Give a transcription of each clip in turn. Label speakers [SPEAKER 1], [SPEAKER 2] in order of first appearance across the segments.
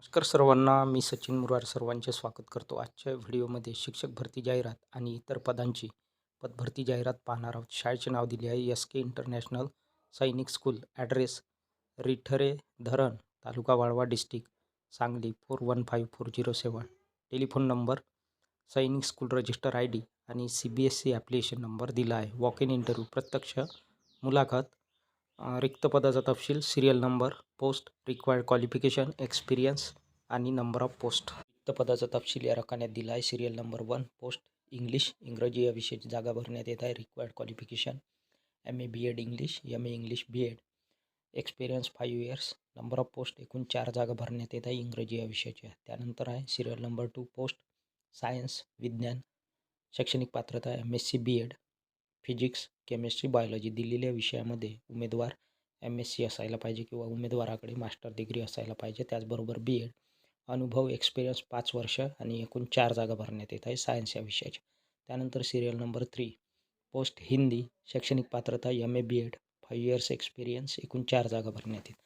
[SPEAKER 1] नमस्कार सर्वांना, मी सचिन मुरार सर्वांचे स्वागत करतो. आजच्या व्हिडिओमध्ये शिक्षक भरती जाहिरात आणि इतर पदांची पदभरती जाहिरात पाहणार आहोत. शाळेचे नाव दिले आहे SK इंटरनॅशनल सैनिक स्कूल. ॲड्रेस रिठरे धरण, taluka Walwa, district Sangli 415407. Telephone number, सैनिक स्कूल रजिस्टर ID आणि CBSE ॲप्लिकेशन नंबर दिला आहे. वॉक इन इंटरव्ह्यू, प्रत्यक्ष मुलाखत. रिक्त पदाचा तपशील, serial number, post, required qualification, experience आणि नंबर ऑफ पोस्ट. रिक्त पदाचा तपशील या रकान्यात दिला आहे. सिरियल नंबर 1, पोस्ट इंग्लिश इंग्रजी या विषयाची जागा भरण्यात येत आहे. Required qualification MA BEd English, MA English BEd, experience 5 years. Number of post एकूण 4 जागा भरण्यात येत आहे इंग्रजी या विषयाच्या. त्यानंतर आहे सिरियल नंबर 2, पोस्ट सायन्स विज्ञान, शैक्षणिक पात्रता MSc BEd, physics chemistry biology. दिलेल्या विषयामध्ये उमेदवार MSc असायला पाहिजे किंवा उमेदवाराकडे मास्टर डिग्री असायला पाहिजे. त्याचबरोबर BEd, अनुभव एक्सपिरियन्स 5 वर्ष आणि एकूण 4 जागा भरण्यात येत आहे सायन्स या विषयाच्या. त्यानंतर सिरियल नंबर 3, पोस्ट हिंदी, शैक्षणिक पात्रता MA BEd, 5 इयर्स एक्सपिरियन्स, एकूण 4 जागा भरण्यात येत.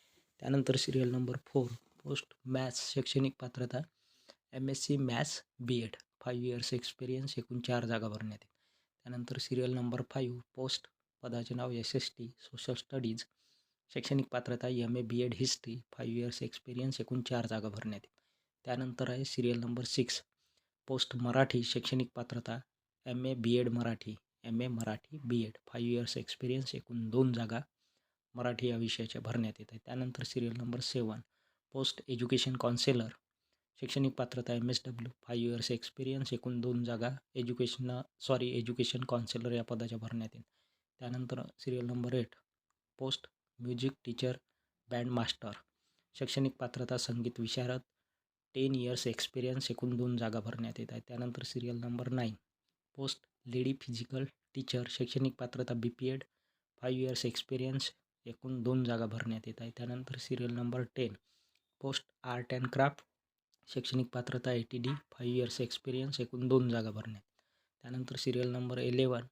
[SPEAKER 1] त्यानंतर सिरियल नंबर 4, पोस्ट मॅथ्स, शैक्षणिक पात्रता MSc maths BEd, 5 years experience, एकूण 4 जागा भरण्यात येत. त्यानंतर सिरियल नंबर 5, पोस्ट पदाचे नाव SST सोशल स्टडीज, शैक्षणिक पात्रता MA BEd history, 5 years experience, एकूण 4 जागा भरण्यात येत. त्यानंतर आहे सिरियल नंबर 6, पोस्ट मराठी, शैक्षणिक पात्रता MA BEd Marathi, MA Marathi BEd, 5 years experience, एकूण 2 जागा मराठी या विषयाच्या भरण्यात येत आहे. त्यानंतर serial number 7, post education counsellor, शैक्षणिक पात्रता MSW, 5 इयर्स एक्सपिरियन्स, एकूण 2 जागा एज्युकेशन काउन्सिलर या पदाच्या भरण्यात येईल. त्यानंतर serial number 8, post music teacher band master, शैक्षणिक पात्रता संगीत विशारद, 10 इयर्स एक्सपिरियन्स, एकूण 2 जागा भरण्यात येत आहे. त्यानंतर serial number 9, post lady physical teacher, शैक्षणिक पात्रता BPEd, 5 इयर्स एक्सपिरियन्स, एकूण 2 जागा भरण्यात येत आहे. त्यानंतर serial number 10, post art and craft, शैक्षणिक पात्रता ATD, 5 इयर्स एक्सपिरियन्स, एकूण 2 जागा भरण्यात. त्यानंतर serial number 11,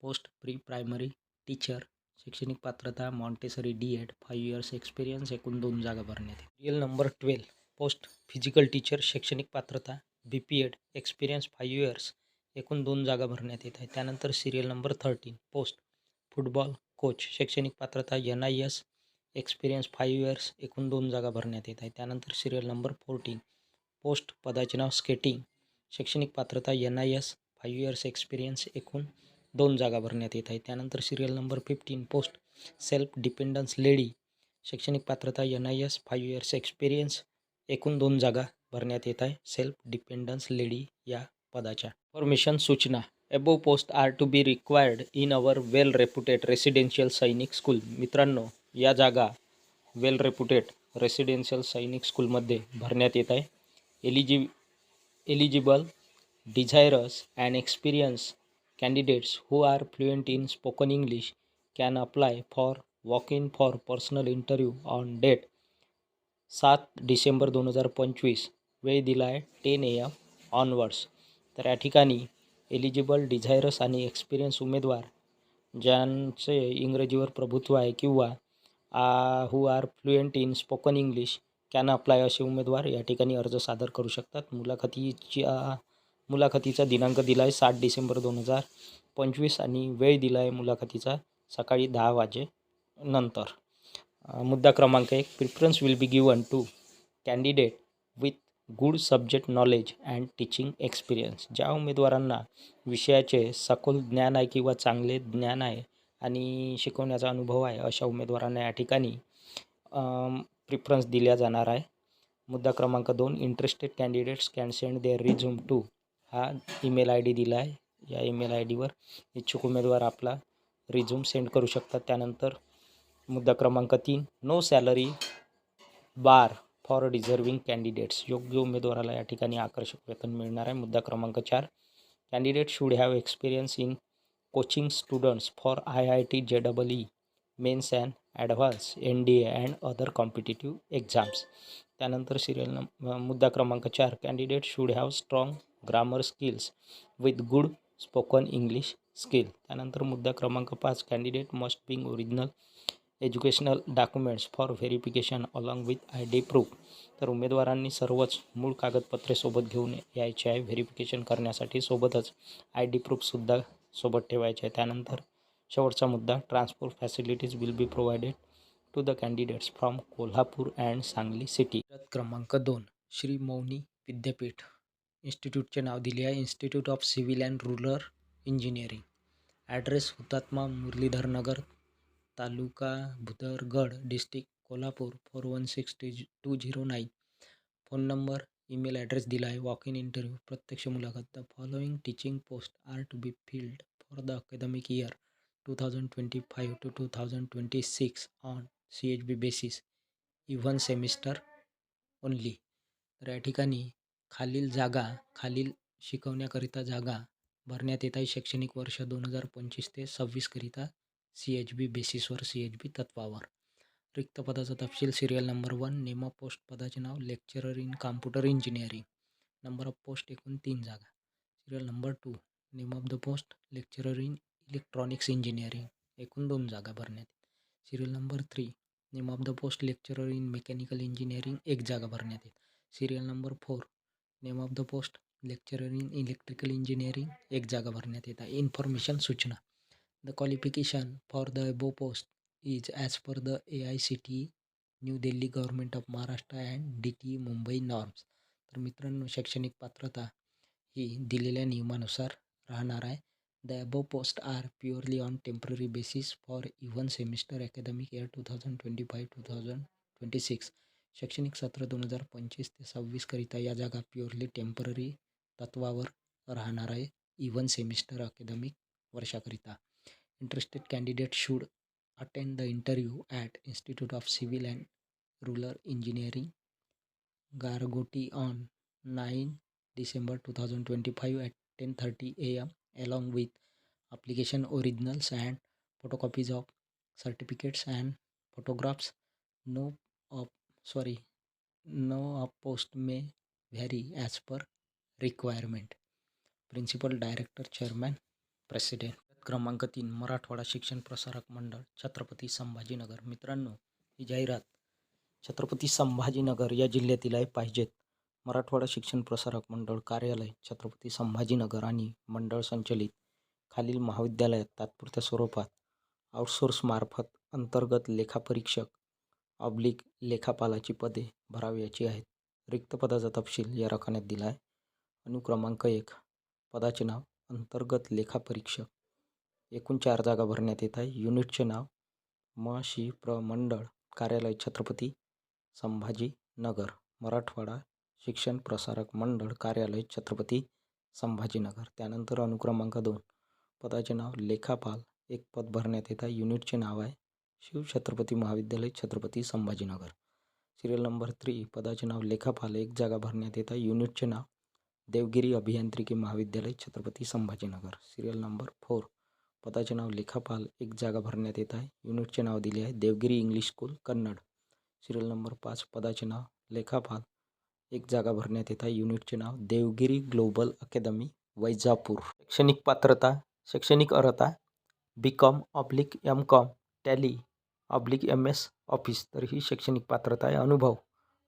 [SPEAKER 1] post pre primary teacher, शैक्षणिक पात्रता मॉन्टेसरी DEd, 5 इयर्स एक्सपिरियन्स, एकूण 2 जागा भरण्यात. Serial number 12, post physical teacher, शैक्षणिक पात्रता BPEd, एक्सपिरियन्स 5 इयर्स, एकूण 2 जागा भरण्यात येत आहे. त्यानंतर serial number 13, post football coach, शैक्षणिक पात्रता NIS, एक्सपिरियन्स 5 इयर्स, एकूण 2 जागा भरण्यात येत आहे. त्यानंतर सिरियल नंबर 14, पोस्ट पदाचे नाव स्केटिंग, शैक्षणिक पात्रता NIS, 5 इयर्स एक्सपिरियन्स, एकूण 2 जागा भरण्यात येत आहे. त्यानंतर serial number 15, post self dependence lady, शैक्षणिक पात्रता NIS, 5 इयर्स एक्सपिरियन्स, एकूण 2 जागा भरण्यात येत आहे सेल्फ डिपेंडन्स लेडी या पदाच्या. इन्फॉर्मेशन, सूचना. Above post are to be required in our well reputed residential Sainik school. मित्रांनो, या जागा वेल रेप्युटेड रेसिडेन्शियल सैनिक स्कूलमध्ये भरण्यात येत आहे. Eligible desirous and experienced candidates who are fluent in spoken English can apply for walk-in for personal interview on date 7 December 2025. वेळ दिला आहे 10 AM ऑनवर्ड्स. तर या ठिकाणी एलिजिबल, डिझायरस आणि एक्सपिरियन्स उमेदवार ज्यांचे इंग्रजीवर प्रभुत्व आहे किंवा who are fluent in spoken English can apply असे उमेदवार या ठिकाणी अर्ज सादर करू शकतात. मुलाखतीचा दिनांक दिला आहे 7 डिसेंबर 2025 आणि वेळ दिला आहे मुलाखतीचा सकाळी 10 वाजेनंतर. मुद्दा क्रमांक 1, preference will be given to candidate with good subject knowledge and teaching experience. ज्या उमेदवारांना विषयाचे सखोल ज्ञान आहे किंवा चांगले ज्ञान आहे आणि शिकवण्याचा अनुभव आहे अशा उमेदवारांना या ठिकाणी प्रिफरन्स दिल्या जाणार आहे. मुद्दा क्रमांक 2, interested candidates can send their resume to. हा ईमेल ID दिला आहे. या ईमेल IDवर इच्छुक उमेदवार आपला रिझ्यूम सेंड करू शकतात. त्यानंतर मुद्दा क्रमांक 3, no salary bar for deserving candidates. योग्य उमेदवाराला या ठिकाणी आकर्षक वेतन मिळणार आहे. मुद्दा क्रमांक 4, candidate should have experience in coaching students for IIT JEE mains and advance NDA and other competitive exams. त्यानंतर मुद्दा क्रमांक 4, candidate should have strong grammar skills with good spoken English skill. त्यानंतर मुद्दा क्रमांक 5, candidate must being original educational documents for verification along with ID proof. तर उमेदवारांनी सर्वच मूळ कागदपत्रे सोबत घेऊन यायचे आहे व्हेरिफिकेशन करण्यासाठी. सोबतच ID प्रूफसुद्धा सोबत ठेवायचे आहे. त्यानंतर शेवटचा मुद्दा, transport facilities will be provided to the candidates from Kolhapur and Sangli city. क्रमांक 2, श्री मौनी विद्यापीठ. इन्स्टिट्यूटचे नाव दिले आहे institute of civil and rural engineering. Address Hutatma Muralidhar Nagar, taluka Bhudargad, district Kolhapur 416209. Phone number, email address दिला आहे. वॉक इन इंटरव्ह्यू, प्रत्यक्ष मुलाखत. The following teaching post are to be filled for the academic year 2025 to 2026 on CHB basis, even semester only. तर या ठिकाणी खालील शिकवण्याकरिता जागा भरण्यात येत आहे. शैक्षणिक वर्ष 2025 ते 26 करिता CHB बेसिसवर, CHB तत्वावर. रिक्त पदाचा तपशील. Serial number 1, name of post, पदाचे नाव lecturer in computer engineering. Number of post एकूण 3 जागा. Serial number 2, name of the post lecturer in electronics engineering, एकूण 2 जागा भरण्यात. Serial number 3, name of the post lecturer in mechanical engineering, 1 जागा भरण्यात येते. Serial number 4, name of the post lecturer in electrical engineering, 1 जागा भरण्यात येत आहे. इन्फॉर्मेशन, सूचना. The qualification for the above post is as per the AICTE New Delhi government of Maharashtra and DTE Mumbai norms. तर मित्रांनो, शैक्षणिक पात्रता ही दिलेल्या नियमानुसार राहणार आहे. The above post are purely on temporary basis for even semester academic year 2025-2026. शैक्षणिक सत्र 2025 ते 26 करिता या जागा प्युअरली टेम्पररी तत्वावर राहणार आहे, इव्हन सेमिस्टर अकॅडमिक वर्षाकरिता. Interested candidate should attend the interview at institute of civil and rural engineering, Gargoti on 9 December 2025 at 10:30 AM along with application originals and photocopies of certificates and photographs. No of post may vary as per requirement. Principal, director, chairman, president. क्रमांक 3, मराठवाडा शिक्षण प्रसारक मंडळ, छत्रपती संभाजीनगर. मित्रांनो, ही जाहिरात छत्रपती संभाजीनगर या जिल्ह्यातील आहे. पाहिजेत मराठवाडा शिक्षण प्रसारक मंडळ कार्यालय छत्रपती संभाजीनगर आणि मंडळ संचलित खालील महाविद्यालयात तात्पुरत्या स्वरूपात आउटसोर्स मार्फत अंतर्गत लेखापरीक्षक लेखापालाची पदे भरावयाची आहेत. रिक्त पदाचा तपशील या रकान्यात दिला आहे. अनुक्रमांक 1, पदाचे नाव अंतर्गत लेखापरीक्षक, एकूण 4 जागा भरण्यात येत आहे. युनिटचे नाव मंडळ कार्यालय छत्रपती संभाजीनगर, मराठवाडा शिक्षण प्रसारक मंडळ कार्यालय छत्रपती संभाजीनगर. त्यानंतर अनुक्रमांक 2, पदाचे नाव लेखापाल, 1 पद भरण्यात येत आहे. युनिटचे नाव आहे शिवछत्रपती महाविद्यालय छत्रपती संभाजीनगर. सिरियल नंबर 3, पदाचे नाव लेखापाल, 1 जागा भरण्यात येत आहे. युनिटचे नाव देवगिरी अभियांत्रिकी महाविद्यालय छत्रपती संभाजीनगर. सिरियल नंबर 4, पदाचे नाव लेखापाल, 1 जागा भरण्यात येत आहे. युनिटचे नाव दिले आहे Devgiri English school Kannad. Serial number 5, पदाचे नाव लेखापाल, 1 जागा भरण्यात येत आहे. युनिटचे नाव देवगिरी ग्लोबल अकॅदमी वैजापूर. शैक्षणिक पात्रता, शैक्षणिक अर्हता BCom/MCom Tally/MS ऑफिस. तर ही शैक्षणिक पात्रता आहे. अनुभव,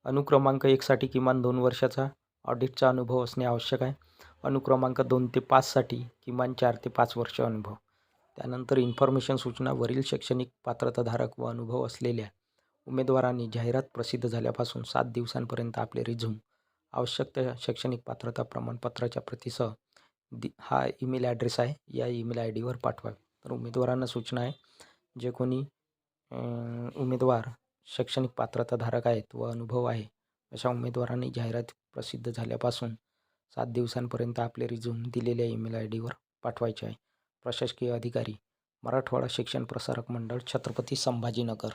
[SPEAKER 1] अनुक्रमांक 1 साठी किमान 2 वर्षाचा ऑडिटचा अनुभव असणे आवश्यक आहे. अनुक्रमांक 2 ते 5 साठी किमान 4 ते 5 वर्ष अनुभव. त्यानंतर इन्फॉर्मेशन, सूचना. वरील शैक्षणिक पात्रताधारक व अनुभव असलेल्या उमेदवारांनी जाहिरात प्रसिद्ध झाल्यापासून 7 दिवसांपर्यंत आपले रिझ्यूम आवश्यक त्या शैक्षणिक पात्रता प्रमाणपत्राच्या प्रतीसह हा ईमेल ॲड्रेस आहे, या ईमेल ID वर पाठवावे. तर उमेदवारांना सूचना आहे, जे कोणी उमेदवार शैक्षणिक पात्रताधारक आहेत व अनुभव आहे अशा उमेदवारांनी जाहिरात प्रसिद्ध झाल्यापासून 7 दिवसांपर्यंत आपले रिझ्यूम दिलेल्या ईमेल ID वर पाठवायचे आहे. प्रशासकीय अधिकारी, मराठवाडा शिक्षण प्रसारक मंडळ छत्रपती संभाजीनगर.